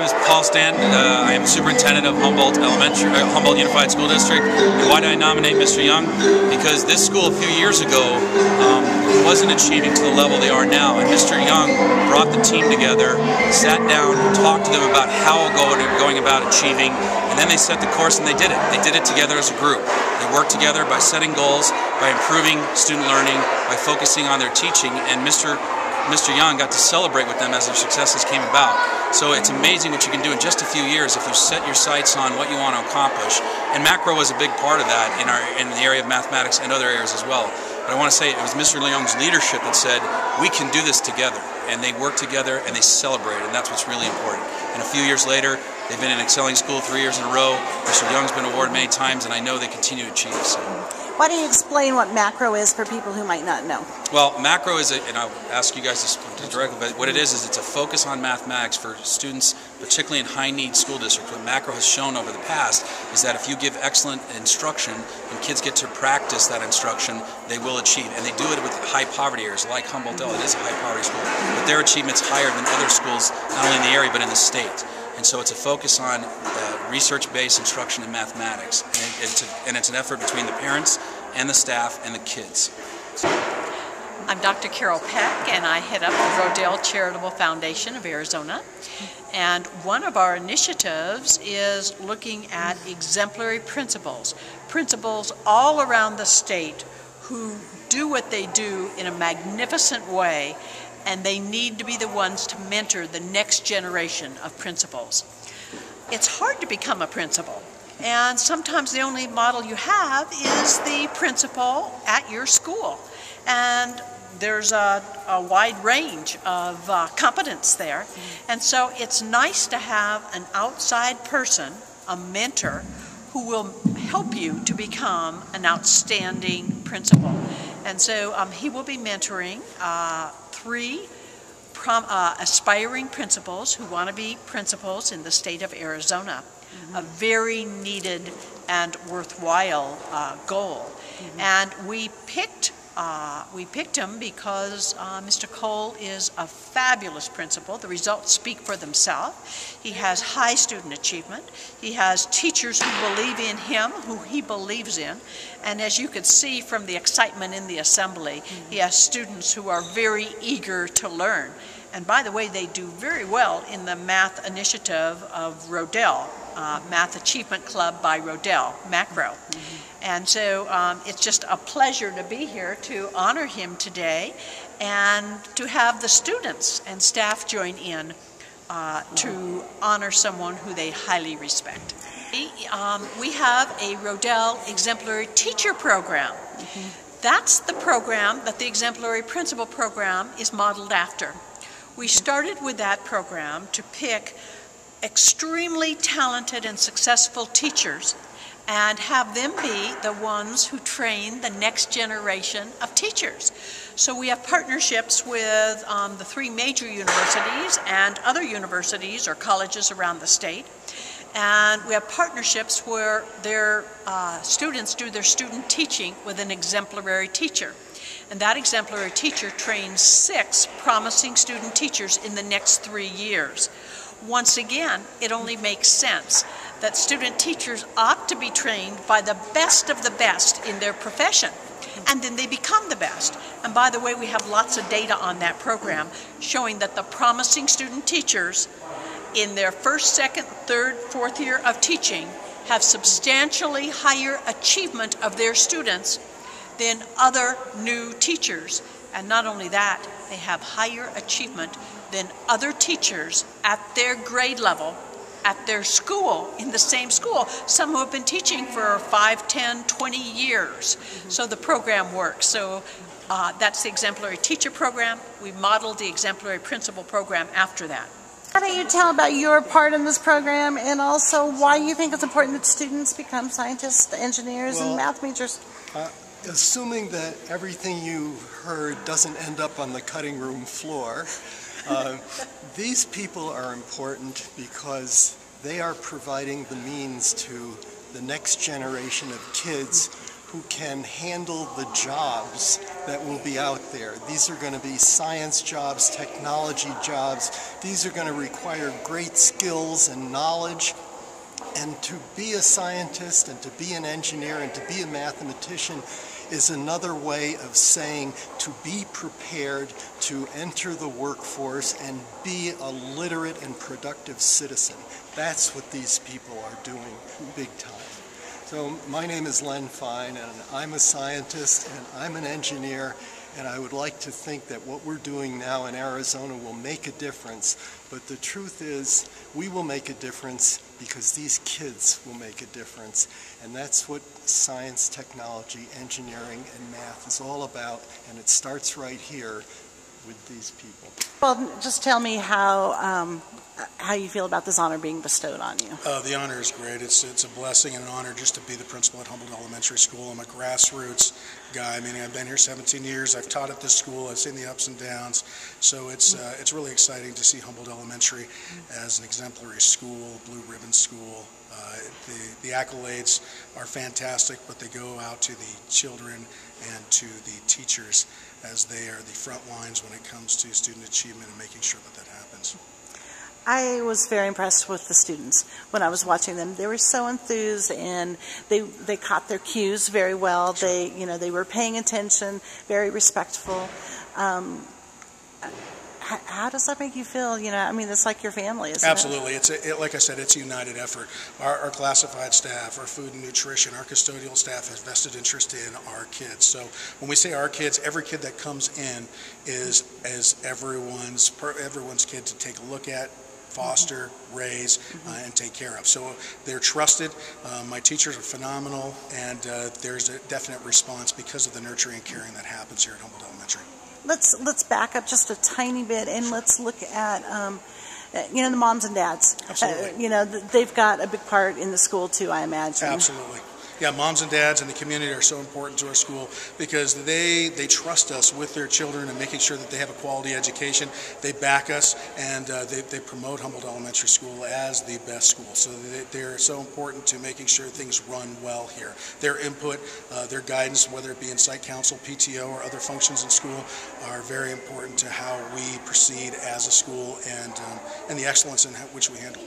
name is Paul Stanton. I am superintendent of Humboldt Unified School District. And why did I nominate Mr. Young? Because this school a few years ago wasn't achieving to the level they are now. And Mr. Young brought the team together, sat down, talked to them about how going about achieving, and then they set the course and they did it. They did it together as a group. They worked together by setting goals, by improving student learning, by focusing on their teaching, and Mr. Young got to celebrate with them as their successes came about. So it's amazing what you can do in just a few years if you set your sights on what you want to accomplish. And macro was a big part of that in the area of mathematics and other areas as well. But I want to say it was Mr. Young's leadership that said, we can do this together. And they worked together and they celebrated, and that's what's really important. And a few years later, they've been in excelling school 3 years in a row. Mr. Young's been awarded many times, and I know they continue to achieve. So. Why don't you explain what macro is for people who might not know? Well, macro is, and I'll ask you guys to speak directly, but what it is it's a focus on mathematics for students, particularly in high-need school districts. What macro has shown over the past is that if you give excellent instruction and kids get to practice that instruction, they will achieve. And they do it with high-poverty areas, like Humboldt. It is a high-poverty school, but their achievement's higher than other schools, not only in the area, but in the state. And so it's a focus on research-based instruction in mathematics. And it's an effort between the parents and the staff and the kids. I'm Dr. Carol Peck, and I head up the Rodell Charitable Foundation of Arizona. And one of our initiatives is looking at exemplary principals. Principals all around the state who do what they do in a magnificent way, and they need to be the ones to mentor the next generation of principals. It's hard to become a principal, and sometimes the only model you have is the principal at your school. And there's a wide range of competence there. And so it's nice to have an outside person, a mentor, who will help you to become an outstanding principal. And so he will be mentoring 3 aspiring principals who want to be principals in the state of Arizona. A very needed and worthwhile goal. And we picked him because Mr. Cole is a fabulous principal. The results speak for themselves. He has high student achievement. He has teachers who believe in him, who he believes in. And as you could see from the excitement in the assembly, he has students who are very eager to learn. And by the way, they do very well in the math initiative of Rodell, Math Achievement Club by Rodell, macro. And so it's just a pleasure to be here to honor him today and to have the students and staff join in to honor someone who they highly respect. We have a Rodell Exemplary Teacher Program. That's the program that the Exemplary Principal Program is modeled after. We started with that program to pick extremely talented and successful teachers and have them be the ones who train the next generation of teachers. So we have partnerships with the 3 major universities and other universities or colleges around the state. And we have partnerships where their students do their student teaching with an exemplary teacher. And that exemplary teacher trains 6 promising student teachers in the next 3 years. Once again, it only makes sense that student teachers ought to be trained by the best of the best in their profession, and then they become the best. And by the way, we have lots of data on that program showing that the promising student teachers in their 1st, 2nd, 3rd, 4th year of teaching have substantially higher achievement of their students than other new teachers. And not only that, they have higher achievement than other teachers at their grade level, at their school, in the same school, some who have been teaching for 5, 10, 20 years. So the program works. So that's the Exemplary Teacher Program. We modeled the Exemplary Principal Program after that. How do you tell about your part in this program, and also why you think it's important that students become scientists, engineers, and math majors? Assuming that everything you heard doesn't end up on the cutting room floor, these people are important because they are providing the means to the next generation of kids who can handle the jobs that will be out there. These are going to be science jobs, technology jobs. These are going to require great skills and knowledge. And to be a scientist and to be an engineer and to be a mathematician is another way of saying to be prepared to enter the workforce and be a literate and productive citizen. That's what these people are doing big time. So my name is Len Fine, and I'm a scientist and I'm an engineer, and I would like to think that what we're doing now in Arizona will make a difference. But the truth is, we will make a difference because these kids will make a difference. And that's what science, technology, engineering, and math is all about. And it starts right here with these people. Well, just tell me how you feel about this honor being bestowed on you. The honor is great. It's a blessing and an honor just to be the principal at Humboldt Elementary School. I'm a grassroots guy, meaning I've been here 17 years. I've taught at this school. I've seen the ups and downs. So it's really exciting to see Humboldt Elementary as an exemplary school, blue ribbon school. The accolades are fantastic, but they go out to the children and to the teachers as they are the front lines when it comes to student achievement and making sure that that happens. I was very impressed with the students when I was watching them. They were so enthused, and they caught their cues very well. Sure. They were paying attention, very respectful. How does that make you feel? I mean, it's like your family, isn't it? Absolutely. Like I said, it's a united effort. Our classified staff, our food and nutrition, our custodial staff has vested interest in our kids. So when we say our kids, every kid that comes in is everyone's kid to take a look at, foster, raise, and take care of. So they're trusted. My teachers are phenomenal, and there's a definite response because of the nurturing and caring that happens here at Humboldt Elementary. Let's back up just a tiny bit, and let's look at the moms and dads. Absolutely. They've got a big part in the school too, I imagine. Absolutely. Yeah, moms and dads and the community are so important to our school because they trust us with their children and making sure that they have a quality education. They back us, and they promote Humboldt Elementary School as the best school. So they're so important to making sure things run well here. Their input, their guidance, whether it be in site council, PTO, or other functions in school, are very important to how we proceed as a school and the excellence in which we handle.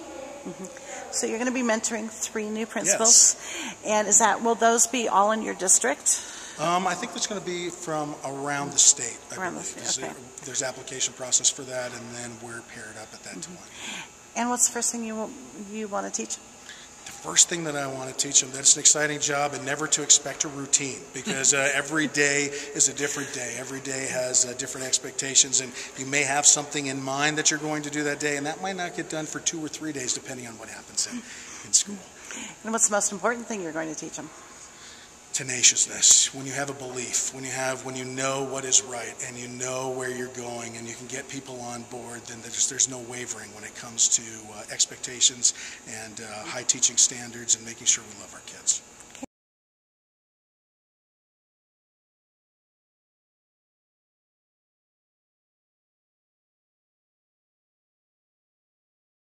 So you're going to be mentoring 3 new principals, yes. And will those be all in your district? I think it's going to be from around the state. Around the state, okay. There's application process for that, and then we're paired up at that time. And what's the first thing you want to teach? The first thing that I want to teach them, that's an exciting job, and never to expect a routine, because every day is a different day. Every day has different expectations, and you may have something in mind that you're going to do that day, and that might not get done for 2 or 3 days, depending on what happens in school. And what's the most important thing you're going to teach them? Tenaciousness. When you have a belief, when you know what is right, and you know where you're going, and you can get people on board, then there's no wavering when it comes to expectations and high teaching standards and making sure we love our kids.